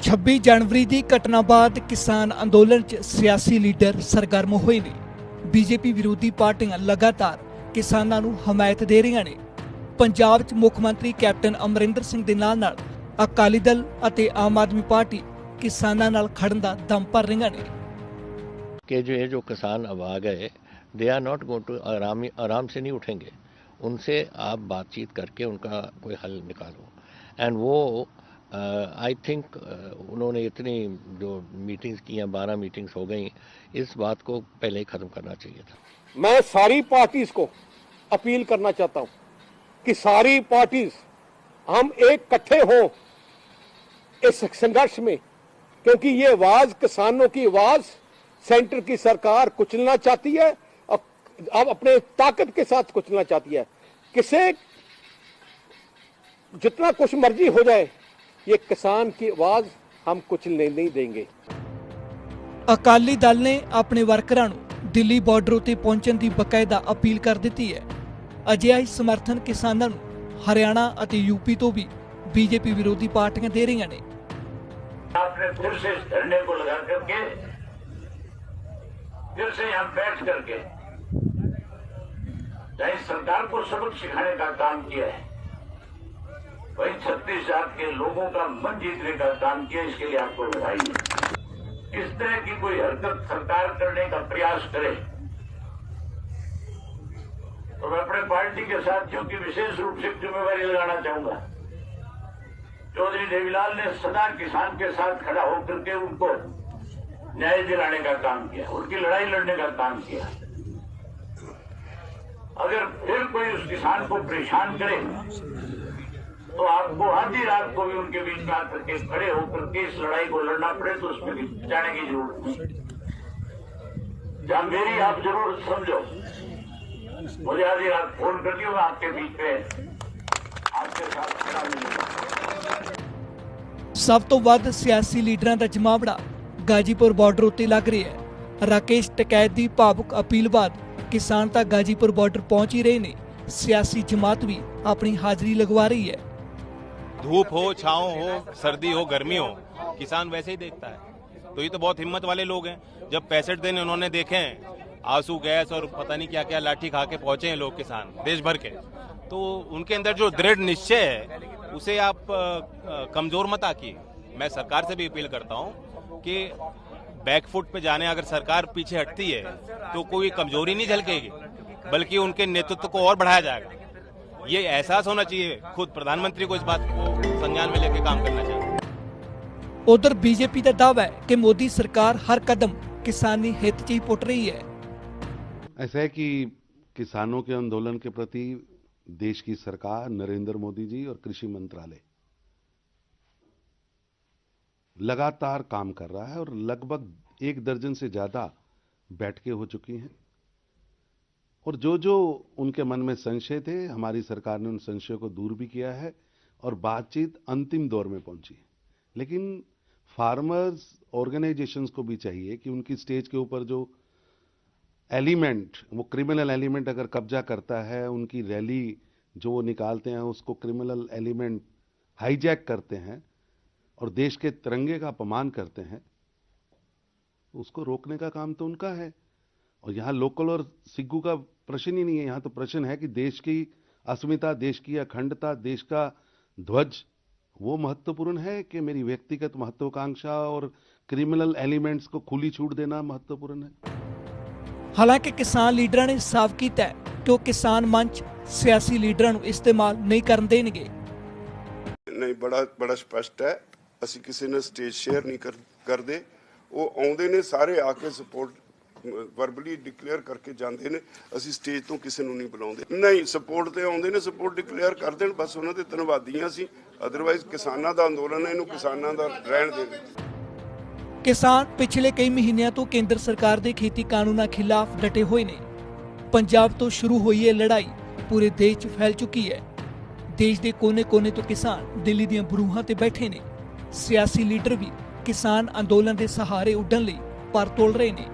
26 जनवरी की घटना बाद किसान अंदोलन च सियासी लीडर सरगर्म होए ने। बीजेपी विरोधी पार्टियां लगातार किसानां नूं हमायत दे रही ने। पंजाब च मुख मंत्री कैप्टन अमरिंदर सिंह दे नाल अकाली दल अते आम आदमी पार्टी किसानां नाल खड़न दा दम भर रही ने कि जो किसान अब आ गए, they are not going to आराम से नहीं उठेंगे। उनसे आप बातचीत करके उनका कोई हल निकालो। एंड वो आई थिंक उन्होंने इतनी जो मीटिंग्स की हैं, 12 मीटिंग्स हो गई, इस बात को पहले ही ख़त्म करना चाहिए था। मैं सारी पार्टीज को अपील करना चाहता हूं कि सारी पार्टीज हम एक इकट्ठे हों इस संघर्ष में, क्योंकि ये आवाज किसानों की आवाज सेंटर की सरकार कुचलना चाहती है और अब अपने ताकत के साथ कुचलना चाहती है। किसे जितना कुछ मर्जी हो जाए, ये किसान की आवाज हम कुचलने नहीं देंगे। अकाली दल ने अपने वर्करां नूं दिल्ली बॉर्डर उत्ते पहुंचण दी बकायदा अपील कर दी है। अजिहा ही समर्थन किसानां नूं हरियाणा अते यूपी तो भी बीजेपी विरोधी पार्टियां दे रही ने। आपने फिर से इस धरने को लगा करके फिर से यहाँ बैठ करके चाहे सरकार को सबक सिखाने का काम किया है, वही 36,000 के लोगों का मन जीतने का काम किया। इसके लिए आपको बधाई है। इस तरह की कोई हरकत सरकार करने का प्रयास करे तो मैं अपने पार्टी के साथियों की विशेष रूप से जिम्मेवारी लगाना चाहूंगा। चौधरी देवीलाल ने सदा किसान के साथ खड़ा होकर के उनको न्याय दिलाने का काम किया, उनकी लड़ाई लड़ने का काम किया। अगर फिर कोई उस किसान को परेशान करे तो आपको आधी रात को भी उनके बीच में आकर के खड़े होकर के इस लड़ाई को लड़ना पड़े तो उसमें भी जाने की जरूरत नहीं। जहां मेरी आप जरूर समझो, मुझे आधी रात फोन कर दियो, मैं आपके बीच में आपके साथ खड़ा मिलूंगा। सब तो वध सियासी लीडरां दा जमावड़ा गाजीपुर बॉर्डर उत्ते लग रही है। राकेश टकैत दी भावुक अपील बाद किसान तां गाजीपुर बॉर्डर पहुंच ही रहे ने। सियासी जमात भी अपनी हाजिरी लगवा रही है। धूप हो, छांव हो, सर्दी हो, गर्मी हो, किसान वैसे ही देखता है। तो ये तो बहुत हिम्मत वाले लोग हैं। जब 65 दिन उन्होंने देखे हैं, आंसू गैस और पता नहीं क्या क्या लाठी खा के पहुंचे हैं लोग, किसान देश भर के, तो उनके अंदर जो दृढ़ निश्चय है उसे आप कमजोर मत आकिए। मैं सरकार से भी अपील करता हूं कि बैकफुट पे जाने अगर सरकार पीछे हटती है तो कोई कमजोरी नहीं झलकेगी, बल्कि उनके नेतृत्व को और बढ़ाया जाएगा। ये एहसास होना चाहिए। खुद प्रधानमंत्री को इस बात को संज्ञान में लेकर काम करना चाहिए। उधर बीजेपी का दावा है कि मोदी सरकार हर कदम किसानी हित च ही पुट रही है। ऐसा है कि किसानों के आंदोलन के प्रति देश की सरकार, नरेंद्र मोदी जी और कृषि मंत्रालय लगातार काम कर रहा है और लगभग 1 दर्जन से ज्यादा बैठकें हो चुकी हैं। और जो उनके मन में संशय थे, हमारी सरकार ने उन संशयों को दूर भी किया है और बातचीत अंतिम दौर में पहुंची है। लेकिन फार्मर्स ऑर्गेनाइजेशंस को भी चाहिए कि उनकी स्टेज के ऊपर जो एलिमेंट, वो क्रिमिनल एलिमेंट अगर कब्जा करता है, उनकी रैली जो वो निकालते हैं उसको क्रिमिनल एलिमेंट हाईजैक करते हैं और देश के तिरंगे का अपमान करते हैं, उसको रोकने का काम तो उनका है। और यहाँ लोकल और सिग्गू का प्रश्न ही नहीं है। यहाँ तो प्रश्न है कि देश की अस्मिता, देश की अखंडता, देश का ध्वज, वो महत्वपूर्ण है कि मेरी व्यक्तिगत महत्वाकांक्षा और क्रिमिनल एलिमेंट्स को खुली छूट देना महत्वपूर्ण है। हालांकि किसान लीडरां ने साफ किया है कि वो किसान मंच सियासी लीडरां नूं इस्तेमाल नहीं करन देणगे। नहीं, बड़ा स्पष्ट है। ਅਸੀਂ ਕਿਸੇ ਨੇ ਸਟੇਜ ਸ਼ੇਅਰ ਨਹੀਂ ਕਰਦੇ। ਉਹ ਆਉਂਦੇ ਨੇ ਸਾਰੇ ਆ ਕੇ ਸਪੋਰਟ ਵਰਬਲੀ ਡਿਕਲੇਅਰ ਕਰਕੇ ਜਾਂਦੇ ਨੇ। ਅਸੀਂ ਸਟੇਜ ਤੋਂ ਕਿਸੇ ਨੂੰ ਨਹੀਂ ਬੁਲਾਉਂਦੇ। ਨਹੀਂ, ਸਪੋਰਟ ਤੇ ਆਉਂਦੇ ਨੇ, ਸਪੋਰਟ ਡਿਕਲੇਅਰ ਕਰ ਦੇਣ, ਬਸ ਉਹਨਾਂ ਦੇ ਧੰਨਵਾਦੀਆਂ ਸੀ। ਅਦਰਵਾਈਜ਼ ਕਿਸਾਨਾਂ ਦਾ ਅੰਦੋਲਨ ਹੈ, ਇਹਨੂੰ ਕਿਸਾਨਾਂ ਦਾ ਰਹਿਣ ਦੇਣ। किसान पिछले कई महीनों तो केंद्र सरकार के खेती कानूनों खिलाफ डटे हुए ने। पंजाब तो शुरू हुई है लड़ाई पूरे देश च फैल चुकी है। देश के कोने कोने तो किसान दिल्ली दी बरूहां ते बैठे ने। सियासी लीडर भी किसान अंदोलन के सहारे उड्डण लई पर तोल रहे ने।